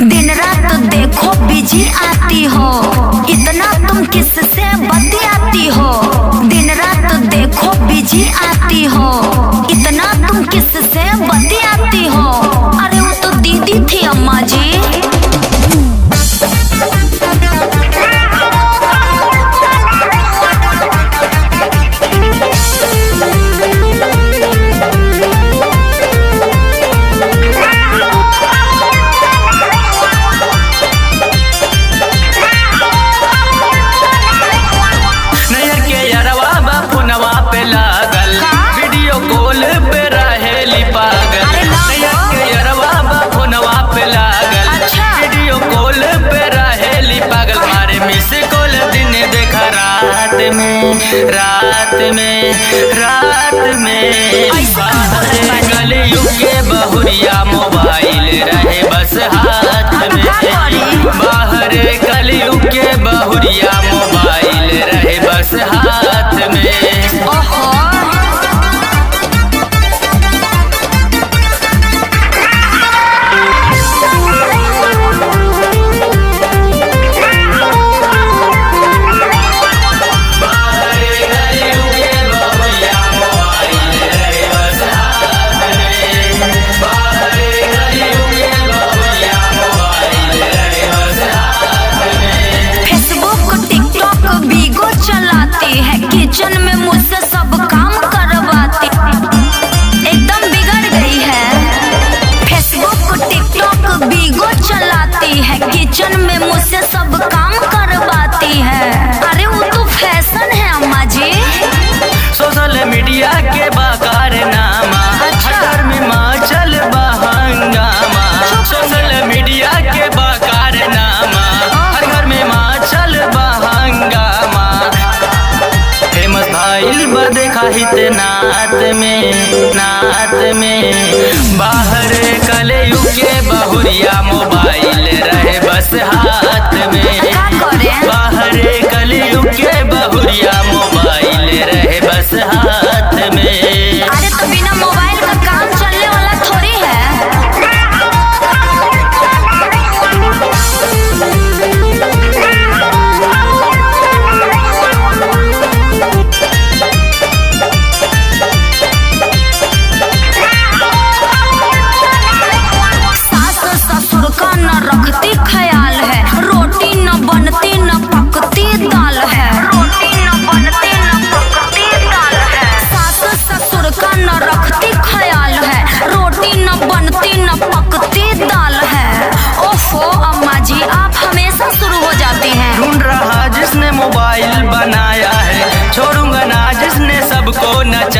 दिन रात देखो बिजी आती हो, इतना तुम किससे बतियाती हो। दिन रात देखो बिजी आती हो, इतना तुम किससे बतियाती हो। अरे वो तो दीदी थी अम्मा जी। रात में कलयुग के बहुरिया मोबाइल रहे बस हाथ में। बाहर कलयुग के बहुरिया मोबाइल रहे बस हाथ में। किचन में मुझसे सब काम करवाती, एकदम बिगड़ गई है। फेसबुक टिकटॉक बीगो चलाती है, किचन में मुझसे सब काम करवाती है। अरे वो तो फैशन है अम्मा जी। सोशल मीडिया के बाकार नामा, घर में माँ चल बहंगामा। सोशल मीडिया के बाकार नामा, घर में माँ चल बहंगामा। भाईल देखा हित नात में बाहर कलयुग के बहुरिया मोबाइल रहे बस हाथ में। बाहर कलयुग के बहुरिया मोबाइल रहे बस हाथ में। अरे तो बिना मोबाइल का काम चलने वाला थोड़ी है। रखती ख्याल है, रोटी न बनती न पकती दाल है। रोटी न बनती न पकती दाल है। सास ससुर का न रखती ख्याल है, रोटी न बनती न पकती दाल है। ओफो अम्मा जी आप हमेशा शुरू हो जाती हैं। ढूंढ रहा जिसने मोबाइल बनाया है, छोड़ूंगा ना जिसने सबको नचा